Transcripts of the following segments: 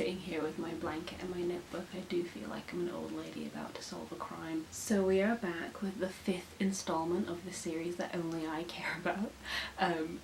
sitting here with my blanket and my notebook, I do feel like I'm an old lady about to solve a crime. So we are back with the 5th installment of the series that only I care about.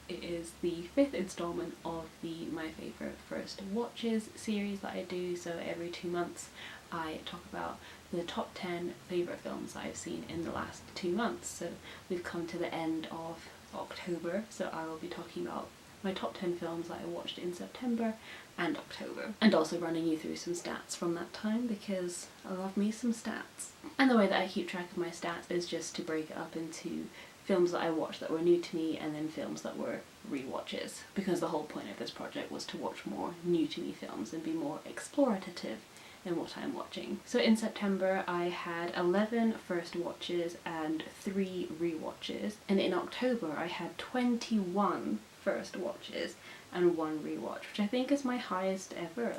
It is the 5th installment of the My Favourite First Watches series that I do. So every 2 months I talk about the top 10 favourite films that I've seen in the last 2 months. So we've come to the end of October, so I will be talking about my top 10 films that I watched in September and October, and also running you through some stats from that time because I love me some stats. And the way that I keep track of my stats is just to break it up into films that I watched that were new to me and then films that were rewatches, because the whole point of this project was to watch more new to me films and be more explorative in what I'm watching. So in September I had 11 first watches and 3 rewatches, and in October I had 21 first watches and 1 rewatch, which I think is my highest ever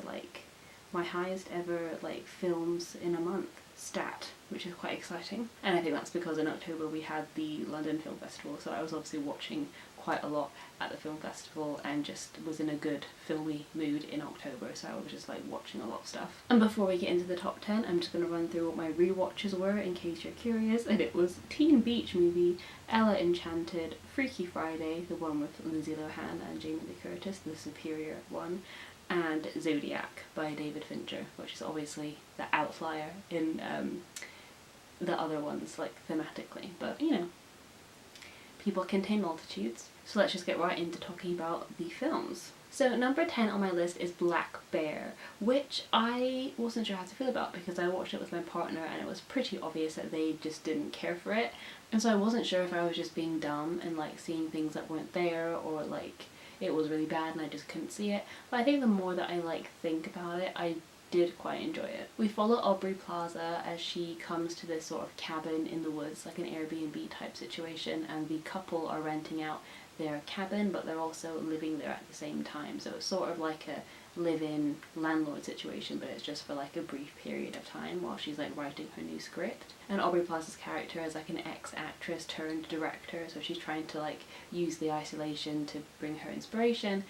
films in a month stat, which is quite exciting. And I think that's because in October we had the London Film Festival, so I was obviously watching quite a lot at the film festival and just was in a good filmy mood in October, so I was just like watching a lot of stuff. And before we get into the top 10, I'm just going to run through what my rewatches were in case you're curious. And it was Teen Beach Movie, Ella Enchanted, Freaky Friday, the one with Lindsay Lohan and Jamie Lee Curtis, the superior one, and Zodiac by David Fincher, which is obviously the outlier in the other ones, like thematically, but you know, people contain multitudes. So let's just get right into talking about the films. So number 10 on my list is Black Bear, which I wasn't sure how to feel about because I watched it with my partner and it was pretty obvious that they just didn't care for it. And so I wasn't sure if I was just being dumb and like seeing things that weren't there, or like it was really bad and I just couldn't see it. But I think the more that I like think about it, I did quite enjoy it. We follow Aubrey Plaza as she comes to this sort of cabin in the woods, like an Airbnb type situation, and the couple are renting out their cabin but they're also living there at the same time, so it's sort of like a live-in landlord situation, but it's just for like a brief period of time while she's like writing her new script. And Aubrey Plaza's character is like an ex-actress turned director, so she's trying to like use the isolation to bring her inspiration.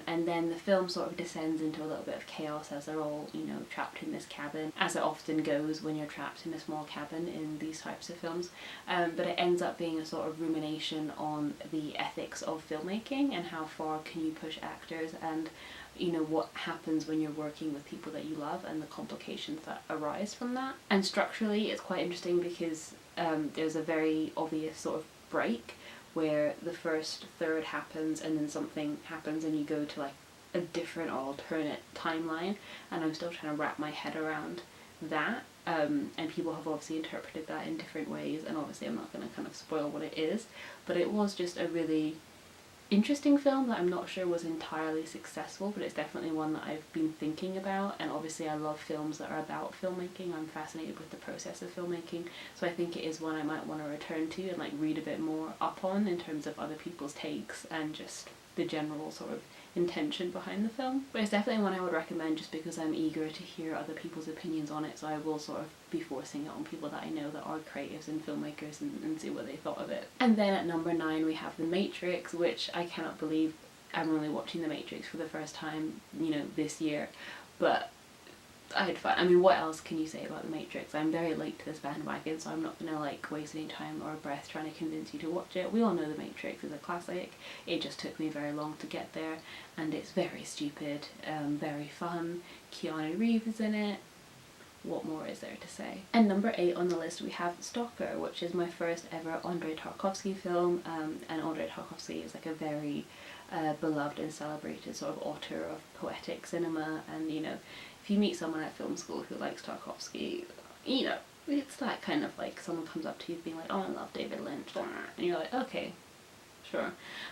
And then the film sort of descends into a little bit of chaos as they're all, you know, trapped in this cabin, as it often goes when you're trapped in a small cabin in these types of films. But it ends up being a sort of rumination on the ethics of filmmaking and how far can you push actors, and you know, what happens when you're working with people that you love and the complications that arise from that. And structurally it's quite interesting because there's a very obvious sort of break where the first third happens and then something happens and you go to like a different or alternate timeline, and I'm still trying to wrap my head around that. And people have obviously interpreted that in different ways, and obviously I'm not going to kind of spoil what it is, but it was just a really interesting film that I'm not sure was entirely successful, but it's definitely one that I've been thinking about. And obviously I love films that are about filmmaking. I'm fascinated with the process of filmmaking, so I think it is one I might want to return to and like read a bit more up on in terms of other people's takes and just the general sort of intention behind the film. But it's definitely one I would recommend just because I'm eager to hear other people's opinions on it, so I will sort of be forcing it on people that I know that are creatives and filmmakers and see what they thought of it. And then at number 9 we have The Matrix, which I cannot believe I'm only watching The Matrix for the first time, you know, this year, but I had fun. I mean, what else can you say about The Matrix? I'm very late to this bandwagon, so I'm not gonna like waste any time or breath trying to convince you to watch it. We all know The Matrix is a classic. It just took me very long to get there, and it's very stupid, very fun. Keanu Reeves is in it. What more is there to say? And number 8 on the list we have Stalker, which is my first ever Andrei Tarkovsky film, and Andrei Tarkovsky is like a very beloved and celebrated sort of author of poetic cinema, and you know, if you meet someone at film school who likes Tarkovsky, you know, it's that kind of like someone comes up to you being like, oh, I love David Lynch, and you're like, okay, sure.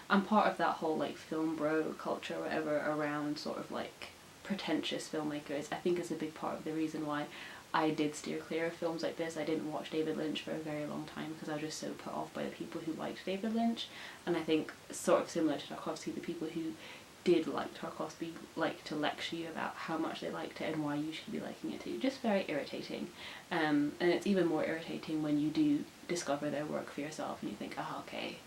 I'm part of that whole like film bro culture or whatever around sort of like pretentious filmmakers. I think is a big part of the reason why I did steer clear of films like this. I didn't watch David Lynch for a very long time because I was just so put off by the people who liked David Lynch, and I think sort of similar to Tarkovsky, the people who did like Tarkovsky like to lecture you about how much they liked it and why you should be liking it too. Just very irritating. And it's even more irritating when you do discover their work for yourself and you think, oh, okay,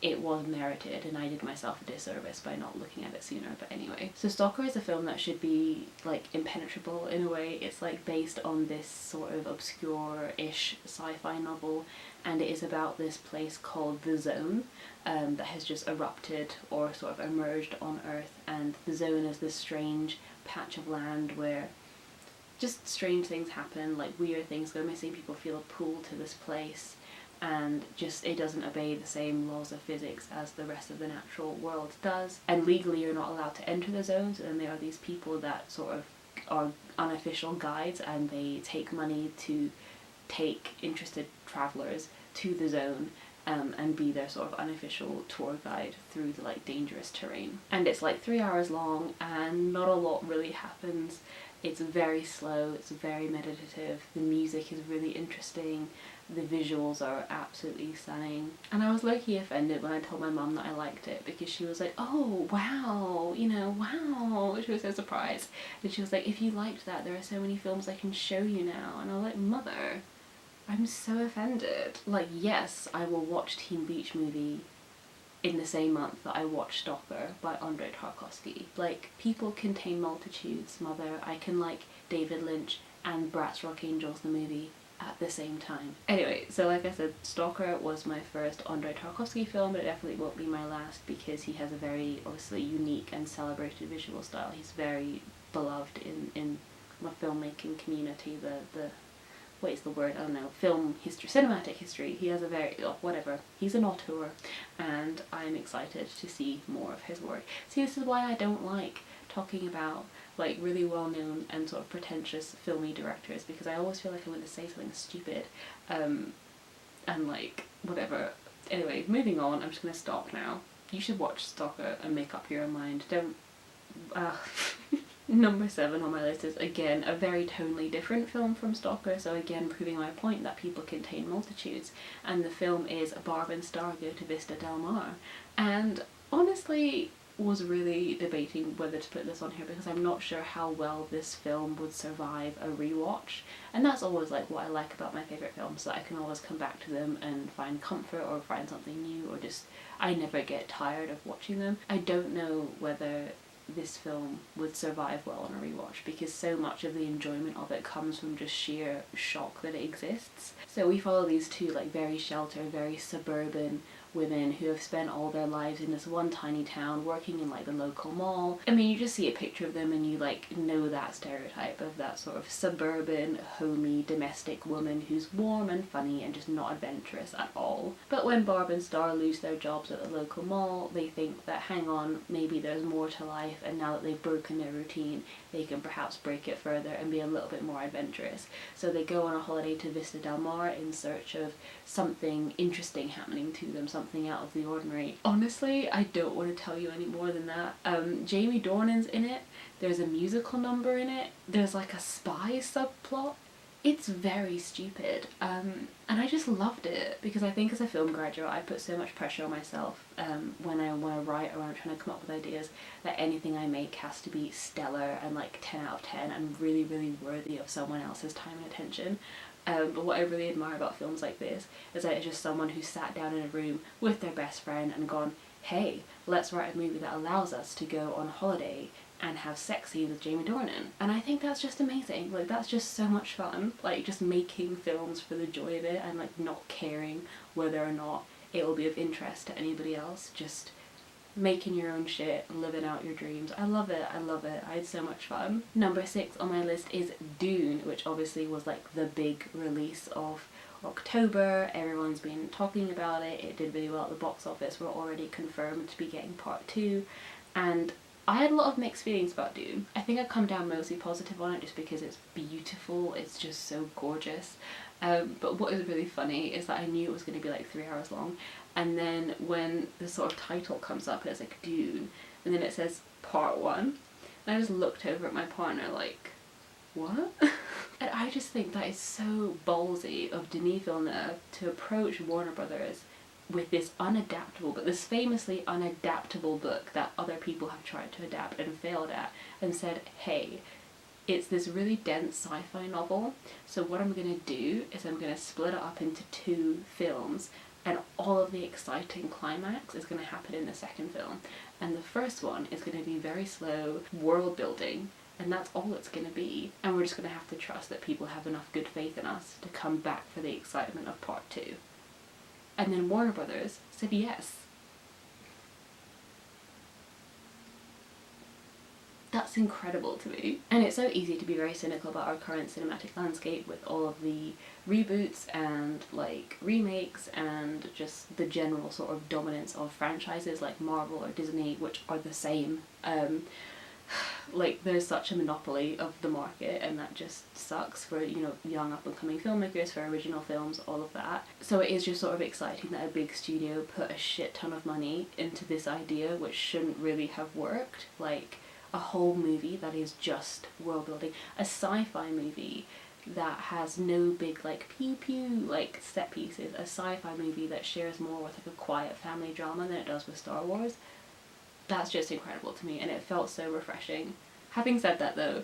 it was merited, and I did myself a disservice by not looking at it sooner. But anyway, so Stalker is a film that should be like impenetrable in a way. It's like based on this sort of obscure-ish sci-fi novel, and it is about this place called the Zone that has just erupted or sort of emerged on Earth. And the Zone is this strange patch of land where just strange things happen, like weird things go missing, people feel a pull to this place, and just it doesn't obey the same laws of physics as the rest of the natural world does. And legally you're not allowed to enter the zones, and there are these people that sort of are unofficial guides, and they take money to take interested travellers to the zone and be their sort of unofficial tour guide through the like dangerous terrain. And it's like 3 hours long, and not a lot really happens. It's very slow, it's very meditative, the music is really interesting, the visuals are absolutely stunning. And I was low-key offended when I told my mum that I liked it, because she was like, oh wow, you know, wow, she was so surprised. And she was like, if you liked that, there are so many films I can show you now. And I was like, mother, I'm so offended. Like, yes, I will watch Teen Beach Movie in the same month that I watched Stalker by Andrei Tarkovsky. Like, people contain multitudes, mother. I can like David Lynch and Bratz Rock Angels the movie at the same time. Anyway, so like I said, Stalker was my first Andrei Tarkovsky film, but it definitely won't be my last, because he has a very obviously unique and celebrated visual style. He's very beloved in my filmmaking community, the what is the word, I don't know, film history, cinematic history. He has a very, whatever, he's an auteur, and I'm excited to see more of his work. See, this is why I don't like talking about like really well-known and sort of pretentious filmy directors, because I always feel like I'm going to say something stupid, and like, whatever. Anyway, moving on, I'm just going to stop now. You should watch Stalker and make up your own mind. Don't, Number 7 on my list is, again, a very tonally different film from Stalker, so again proving my point that people contain multitudes, and the film is Barb Star Go to Vista Del Mar. And honestly was really debating whether to put this on here, because I'm not sure how well this film would survive a rewatch, and that's always like what I like about my favourite films, that I can always come back to them and find comfort or find something new, or just I never get tired of watching them. I don't know whether this film would survive well on a rewatch, because so much of the enjoyment of it comes from just sheer shock that it exists. So we follow these two like very sheltered, very suburban women who have spent all their lives in this one tiny town working in like the local mall. I mean, you just see a picture of them and you like know that stereotype of that sort of suburban, homey, domestic woman who's warm and funny and just not adventurous at all. But when Barb and Star lose their jobs at the local mall, they think that hang on, maybe there's more to life, and now that they've broken their routine, they can perhaps break it further and be a little bit more adventurous. So they go on a holiday to Vista Del Mar in search of something interesting happening to them, something out of the ordinary. Honestly, I don't want to tell you any more than that. Jamie Dornan's in it, there's a musical number in it, there's like a spy subplot. It's very stupid, and I just loved it, because I think as a film graduate I put so much pressure on myself when I write or when I'm trying to come up with ideas, that anything I make has to be stellar and like 10 out of 10 and really, really worthy of someone else's time and attention. But what I really admire about films like this is that it's just someone who sat down in a room with their best friend and gone, hey, let's write a movie that allows us to go on holiday and have sex scenes with Jamie Dornan. And I think that's just amazing. Like, that's just so much fun. Like, just making films for the joy of it and like not caring whether or not it will be of interest to anybody else. Just making your own shit, living out your dreams. I love it, I love it. I had so much fun. Number 6 on my list is Dune, which obviously was like the big release of October. Everyone's been talking about it. It did really well at the box office. We're already confirmed to be getting part 2. And I had a lot of mixed feelings about Dune. I think I've come down mostly positive on it just because it's beautiful, it's just so gorgeous. But what is really funny is that I knew it was going to be like 3 hours long, and then when the sort of title comes up, it's like Dune, and then it says part 1, and I just looked over at my partner like, what? And I just think that is so ballsy of Denis Villeneuve to approach Warner Brothers with this unadaptable, but this famously unadaptable book that other people have tried to adapt and failed at, and said, hey, it's this really dense sci-fi novel, so what I'm going to do is I'm going to split it up into 2 films, and all of the exciting climax is going to happen in the second film. And the first one is going to be very slow world building, and that's all it's going to be. And we're just going to have to trust that people have enough good faith in us to come back for the excitement of part 2. And then Warner Brothers said yes. That's incredible to me. And it's so easy to be very cynical about our current cinematic landscape with all of the reboots and like remakes and just the general sort of dominance of franchises like Marvel or Disney, which are the same. Like there's such a monopoly of the market, and that just sucks for, you know, young up and coming filmmakers, for original films, all of that. So it is just sort of exciting that a big studio put a shit ton of money into this idea which shouldn't really have worked. Like a whole movie that is just world building, a sci-fi movie that has no big like pew pew like set pieces, a sci-fi movie that shares more with like a quiet family drama than it does with Star Wars. That's just incredible to me, and it felt so refreshing. Having said that though,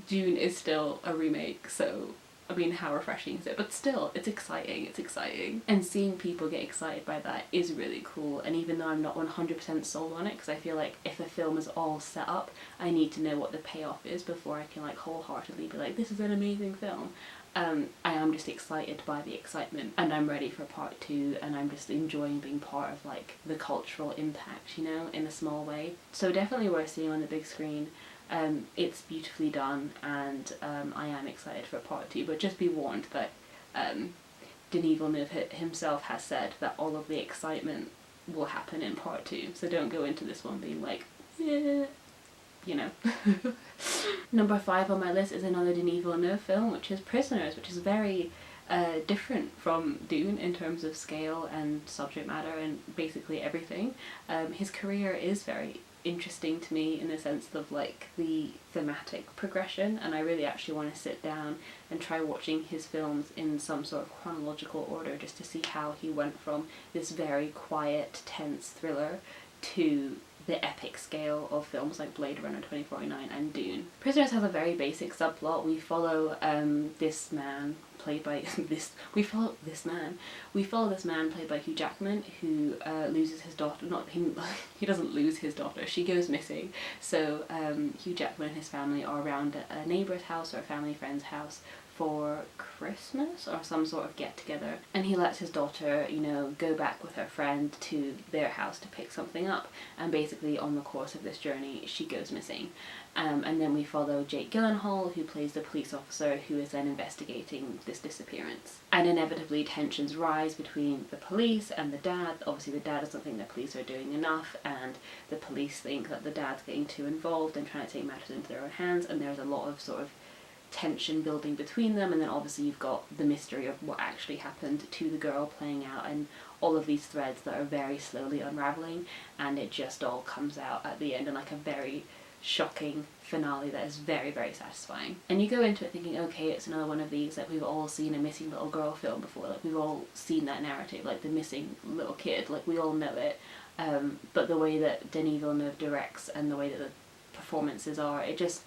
Dune is still a remake, so I mean, how refreshing is it? But still, it's exciting, it's exciting. And seeing people get excited by that is really cool. And even though I'm not 100% sold on it, because I feel like if a film is all set up, I need to know what the payoff is before I can like wholeheartedly be like, this is an amazing film. I am just excited by the excitement, and I'm ready for part 2, and I'm just enjoying being part of like the cultural impact, you know, in a small way. So definitely worth seeing on the big screen. It's beautifully done, and I am excited for part 2, but just be warned that Denis Villeneuve himself has said that all of the excitement will happen in part 2, so don't go into this one being like, yeah, you know. Number 5 on my list is another Denis Villeneuve film, which is Prisoners, which is very different from Dune in terms of scale and subject matter and basically everything. His career is very interesting to me in the sense of like the thematic progression, and I really actually want to sit down and try watching his films in some sort of chronological order just to see how he went from this very quiet, tense thriller to the epic scale of films like Blade Runner 2049 and Dune. Prisoners has a very basic subplot. We follow this man played by we follow this man played by Hugh Jackman, who loses his daughter. Not him. He doesn't lose his daughter. She goes missing. So Hugh Jackman and his family are around a neighbour's house or a family friend's house for Christmas or some sort of get together, and he lets his daughter, you know, go back with her friend to their house to pick something up, and basically on the course of this journey she goes missing. And then we follow Jake Gyllenhaal, who plays the police officer who is then investigating this disappearance. And inevitably tensions rise between the police and the dad. Obviously the dad doesn't think the police are doing enough, and the police think that the dad's getting too involved and trying to take matters into their own hands, and there's a lot of sort of tension building between them. And then obviously you've got the mystery of what actually happened to the girl playing out, and all of these threads that are very slowly unraveling, and it just all comes out at the end in like a very shocking finale that is very, very satisfying. And you go into it thinking, okay, it's another one of these, like we've all seen a missing little girl film before, like we've all seen that narrative, like the missing little kid, like we all know it, but the way that Denis Villeneuve directs and the way that the performances are, it just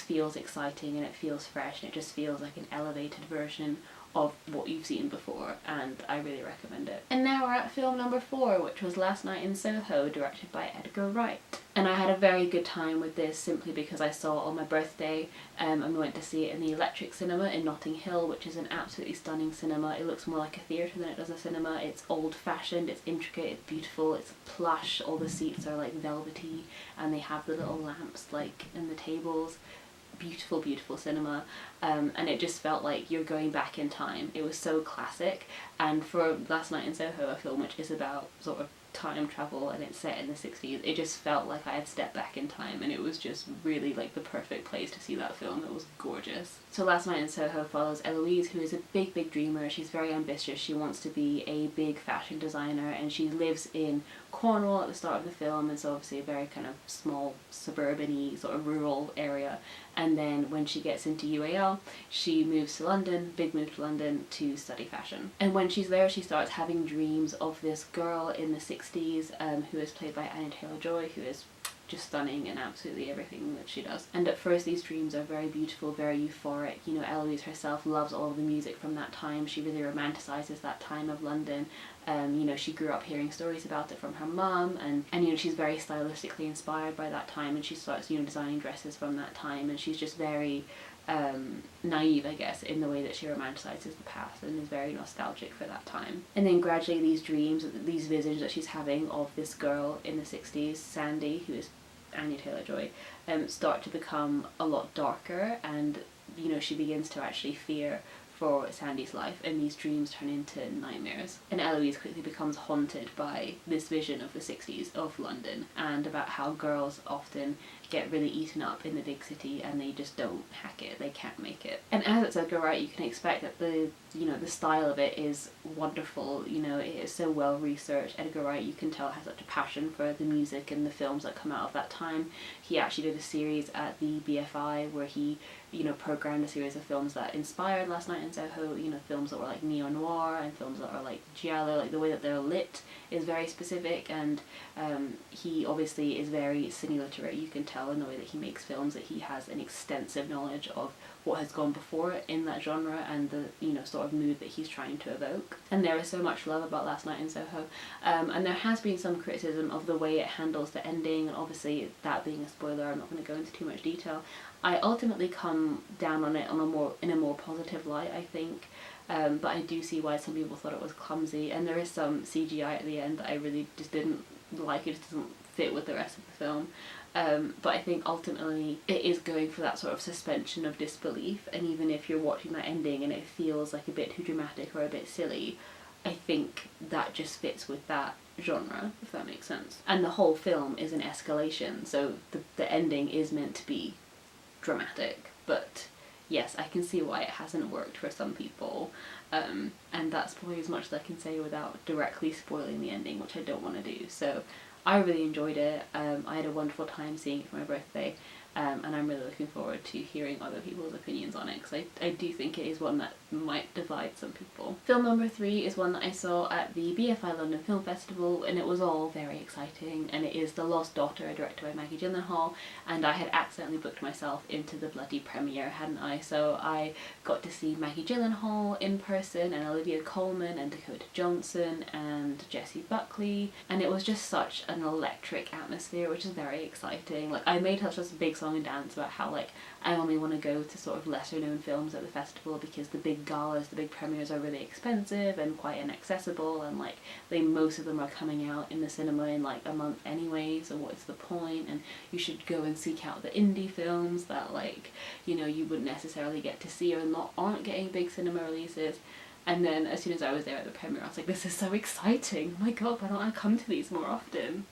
feels exciting, and it feels fresh, and it just feels like an elevated version of what you've seen before, and I really recommend it. And now we're at film number 4, which was Last Night in Soho, directed by Edgar Wright. And I had a very good time with this simply because I saw it on my birthday, and we went to see it in the Electric Cinema in Notting Hill, which is an absolutely stunning cinema. It looks more like a theatre than it does a cinema. It's old-fashioned, it's intricate, it's beautiful, it's plush, all the seats are like velvety, and they have the little lamps like in the tables. Beautiful, beautiful cinema, and it just felt like you're going back in time. It was so classic, and for Last Night in Soho, a film which is about sort of time travel and it's set in the 60s, it just felt like I had stepped back in time, and it was just really like the perfect place to see that film. It was gorgeous. So Last Night in Soho follows Eloise, who is a big, big dreamer. She's very ambitious. She wants to be a big fashion designer, and she lives in Cornwall at the start of the film, and so obviously a very kind of small suburban-y sort of rural area. And then when she gets into UAL, she moves to London, big move to London, to study fashion. And when she's there, she starts having dreams of this girl in the 60s who is played by Anya Taylor-Joy, who is just stunning in absolutely everything that she does. And at first these dreams are very beautiful, very euphoric. You know, Eloise herself loves all of the music from that time. She really romanticizes that time of London. You know, she grew up hearing stories about it from her mum, and you know, she's very stylistically inspired by that time, and she starts, you know, designing dresses from that time, and she's just very naive, I guess, in the way that she romanticizes the past and is very nostalgic for that time. And then gradually these dreams, these visions that she's having of this girl in the 60s, Sandy, who is Anya Taylor-Joy, start to become a lot darker, and you know, she begins to actually fear for Sandy's life, and these dreams turn into nightmares. And Eloise quickly becomes haunted by this vision of the 60s of London, and about how girls often get really eaten up in the big city and they just don't hack it, they can't make it. And as it's Edgar Wright, you can expect that the style of it is wonderful. You know, it is so well researched. Edgar Wright, you can tell, has such a passion for the music and the films that come out of that time. He actually did a series at the BFI where he, you know, programmed a series of films that inspired Last Night in Soho, you know, films that were like neo-noir and films that are like giallo, like the way that they're lit is very specific, and he obviously is very cine literate. You can tell in the way that he makes films that he has an extensive knowledge of what has gone before in that genre and the, you know, sort of mood that he's trying to evoke. And there is so much love about Last Night in Soho, and there has been some criticism of the way it handles the ending, and obviously that being a spoiler, I'm not going to go into too much detail. I ultimately come down on it in a more positive light, I think. But I do see why some people thought it was clumsy, and there is some CGI at the end that I really just didn't like. It just doesn't fit with the rest of the film. But I think ultimately it is going for that sort of suspension of disbelief, and even if you're watching that ending and it feels like a bit too dramatic or a bit silly, I think that just fits with that genre, if that makes sense. And the whole film is an escalation, so the ending is meant to be dramatic, but yes, I can see why it hasn't worked for some people, and that's probably as much as I can say without directly spoiling the ending, which I don't want to do. So I really enjoyed it. I had a wonderful time seeing it for my birthday, and I'm really looking forward to hearing other people's opinions on it, because I do think it is one that might divide some people. Film number 3 is one that I saw at the BFI London Film Festival, and it was all very exciting, and it is The Lost Daughter, directed by Maggie Gyllenhaal, and I had accidentally booked myself into the bloody premiere, hadn't I? So I got to see Maggie Gyllenhaal in person, and Olivia Colman, and Dakota Johnson, and Jessie Buckley, and it was just such an electric atmosphere, which is very exciting. Like, I made such a big song and dance about how, like, I only want to go to sort of lesser known films at the festival because the big galas, the big premieres are really expensive and quite inaccessible, and like most of them are coming out in the cinema in like a month anyway, so what's the point? And you should go and seek out the indie films that, like, you know, you wouldn't necessarily get to see or aren't getting big cinema releases. And then as soon as I was there at the premiere, I was like, this is so exciting, oh my god, why don't I come to these more often?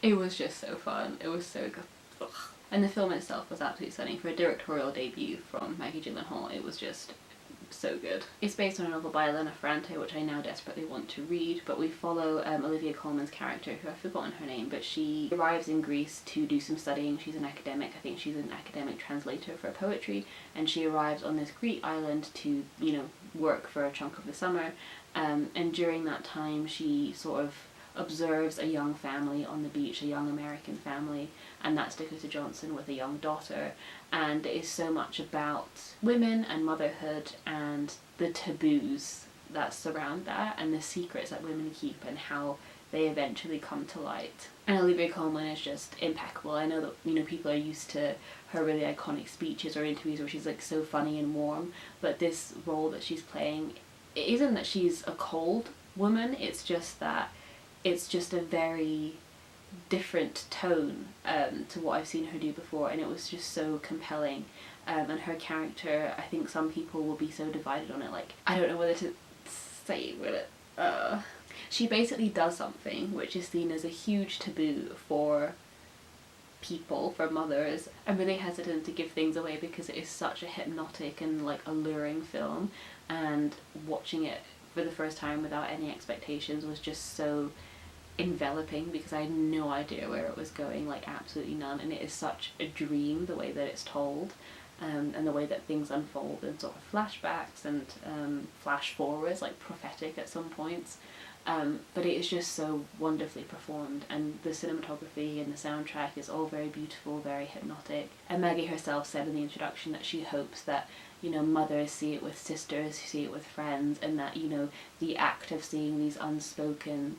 It was just so fun, it was so good. Ugh. And the film itself was absolutely stunning. For a directorial debut from Maggie Gyllenhaal, it was just so good. It's based on a novel by Elena Ferrante, which I now desperately want to read, but we follow Olivia Colman's character, who I've forgotten her name, but she arrives in Greece to do some studying. She's an academic, I think she's an academic translator for poetry, and she arrives on this Greek island to, you know, work for a chunk of the summer, and during that time she sort of observes a young family on the beach, a young American family, and that's Dakota Johnson with a young daughter, and it is so much about women and motherhood and the taboos that surround that and the secrets that women keep and how they eventually come to light. And Olivia Colman is just impeccable. I know that, you know, people are used to her really iconic speeches or interviews where she's like so funny and warm, but this role that she's playing, it isn't that she's a cold woman, it's just that it's just a very different tone to what I've seen her do before, and it was just so compelling. And her character, I think some people will be so divided on it, like, I don't know whether to say it. She basically does something which is seen as a huge taboo for people, for mothers. I'm really hesitant to give things away because it is such a hypnotic and like alluring film, and watching it for the first time without any expectations was just so enveloping because I had no idea where it was going, like absolutely none, and it is such a dream the way that it's told, and the way that things unfold in sort of flashbacks and flash forwards, like prophetic at some points. But it is just so wonderfully performed, and the cinematography and the soundtrack is all very beautiful, very hypnotic. And Maggie herself said in the introduction that she hopes that, you know, mothers see it with sisters, see it with friends, and that, you know, the act of seeing these unspoken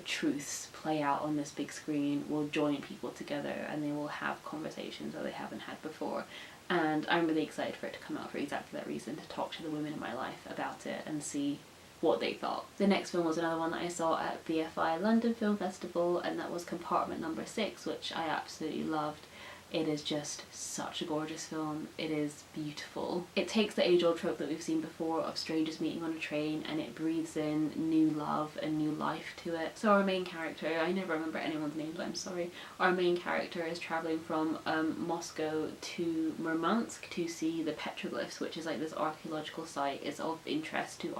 truths play out on this big screen will join people together, and they will have conversations that they haven't had before. And I'm really excited for it to come out for exactly that reason, to talk to the women in my life about it and see what they thought. The next film was another one that I saw at BFI London Film Festival, and that was Compartment No. 6, which I absolutely loved. It is just such a gorgeous film. It is beautiful. It takes the age-old trope that we've seen before of strangers meeting on a train, and it breathes in new love and new life to it. So our main character, I never remember anyone's names, I'm sorry. Our main character is travelling from Moscow to Murmansk to see the petroglyphs, which is like this archaeological site. It's of interest to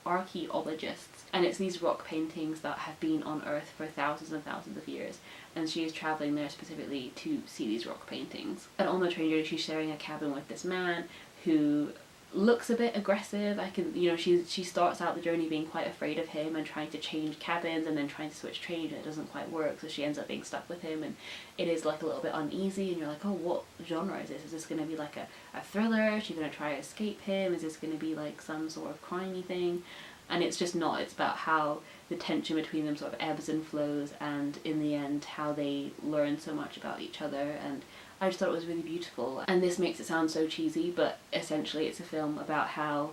archaeologists. And it's these rock paintings that have been on Earth for thousands and thousands of years. And she is travelling there specifically to see these rock paintings. And on the train journey, she's sharing a cabin with this man who looks a bit aggressive. She starts out the journey being quite afraid of him and trying to change cabins and then trying to switch trains, and it doesn't quite work, so she ends up being stuck with him, and it is like a little bit uneasy, and you're like, oh, what genre is this? Is this going to be like a thriller? Is she going to try to escape him? Is this going to be like some sort of crimey thing? And it's just not. It's about how the tension between them sort of ebbs and flows, and in the end how they learn so much about each other. And I just thought it was really beautiful. And this makes it sound so cheesy, but essentially it's a film about how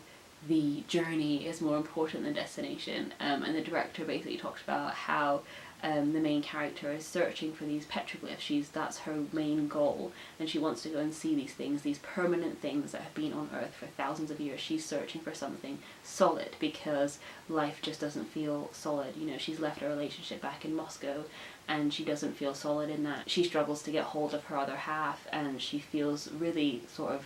the journey is more important than destination. And the director basically talked about how the main character is searching for these petroglyphs. That's her main goal, and she wants to go and see these things, these permanent things that have been on Earth for thousands of years. She's searching for something solid because life just doesn't feel solid. You know, she's left a relationship back in Moscow, and she doesn't feel solid in that. She struggles to get hold of her other half, and she feels really sort of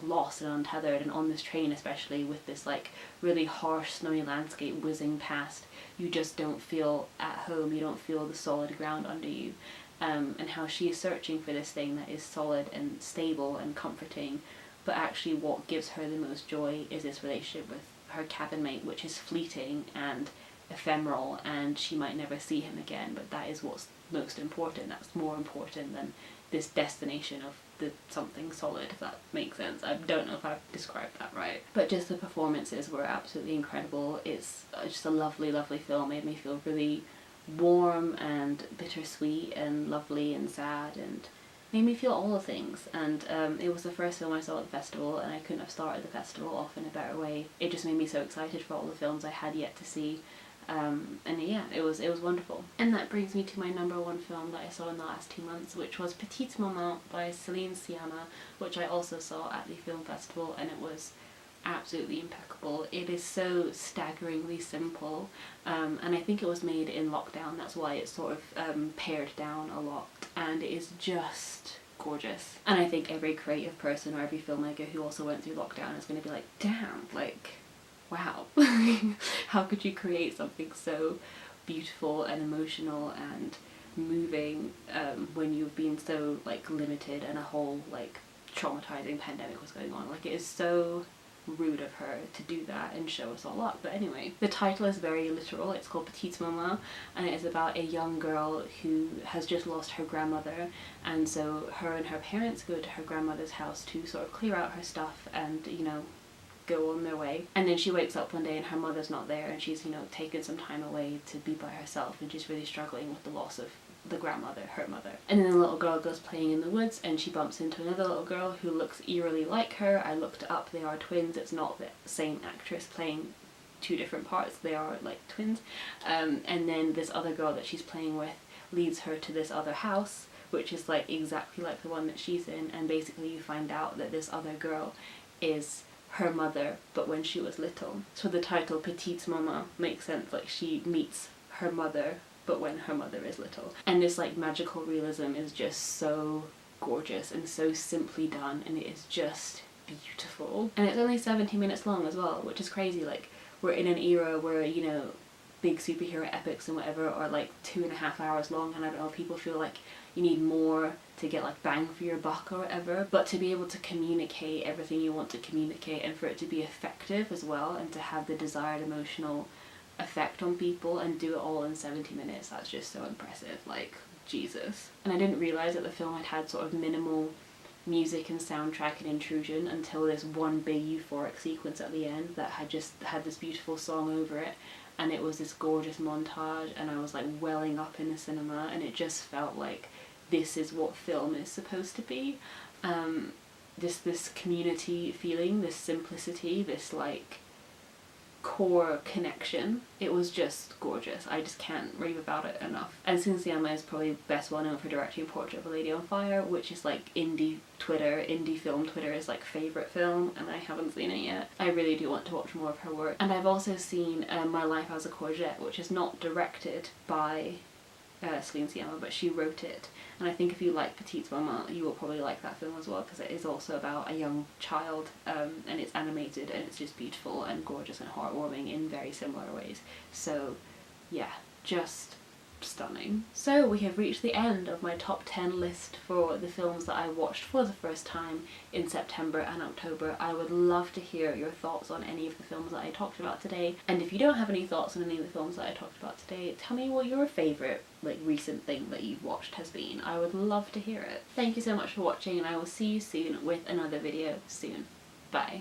lost and untethered. And on this train, especially with this like really harsh snowy landscape whizzing past, you just don't feel at home. You don't feel the solid ground under you. And how she is searching for this thing that is solid and stable and comforting, but actually what gives her the most joy is this relationship with her cabin mate, which is fleeting and ephemeral, and she might never see him again, but that is what's most important. That's more important than this destination of the something solid, if that makes sense. I don't know if I've described that right. But just the performances were absolutely incredible. It's just a lovely, lovely film. Made me feel really warm and bittersweet and lovely and sad, and made me feel all the things. And it was the first film I saw at the festival, and I couldn't have started the festival off in a better way. It just made me so excited for all the films I had yet to see. And yeah, it was wonderful. And that brings me to my number one film that I saw in the last 2 months, which was Petite Moment by Celine Sciamma, which I also saw at the film festival, and it was absolutely impeccable. It is so staggeringly simple, and I think it was made in lockdown. That's why it's sort of pared down a lot, and it is just gorgeous. And I think every creative person or every filmmaker who also went through lockdown is going to be like, damn, like, wow, how could you create something so beautiful and emotional and moving when you've been so like limited and a whole like traumatizing pandemic was going on. Like, it is so rude of her to do that and show us all up. But anyway, the title is very literal. It's called Petite Moment, and it is about a young girl who has just lost her grandmother, and so her and her parents go to her grandmother's house to sort of clear out her stuff and, you know, go on their way. And then she wakes up one day and her mother's not there, and she's, you know, taken some time away to be by herself, and she's really struggling with the loss of the grandmother, her mother. And then the little girl goes playing in the woods, and she bumps into another little girl who looks eerily like her. I looked up, they are twins. It's not the same actress playing two different parts, they are like twins. And then this other girl that she's playing with leads her to this other house, which is like exactly like the one that she's in, and basically you find out that this other girl is her mother, but when she was little. So the title Petite Moment makes sense, like she meets her mother but when her mother is little. And this like magical realism is just so gorgeous and so simply done, and it is just beautiful. And it's only 70 minutes long as well, which is crazy. Like, we're in an era where, you know, big superhero epics and whatever are like 2.5 hours long, and I don't know, people feel like you need more to get like bang for your buck or whatever, but to be able to communicate everything you want to communicate and for it to be effective as well, and to have the desired emotional effect on people and do it all in 70 minutes. That's just so impressive, like, Jesus. And I didn't realise that the film had sort of minimal music and soundtrack and intrusion until this one big euphoric sequence at the end that had just had this beautiful song over it, and it was this gorgeous montage, and I was like welling up in the cinema, and it just felt like this is what film is supposed to be. This community feeling, this simplicity, this like core connection. It was just gorgeous. I just can't rave about it enough. And Sciamma is probably best well known for directing Portrait of a Lady on Fire, which is like indie film Twitter's like favourite film, and I haven't seen it yet. I really do want to watch more of her work. And I've also seen My Life as a Courgette, which is not directed by Sciamma, but she wrote it. And I think if you like Petite Moment, you will probably like that film as well, because it is also about a young child, and it's animated, and it's just beautiful and gorgeous and heartwarming in very similar ways. So yeah, just stunning. So we have reached the end of my top 10 list for the films that I watched for the first time in September and October. I would love to hear your thoughts on any of the films that I talked about today, and if you don't have any thoughts on any of the films that I talked about today, tell me what your favourite like recent thing that you've watched has been. I would love to hear it. Thank you so much for watching, and I will see you soon with another video soon. Bye.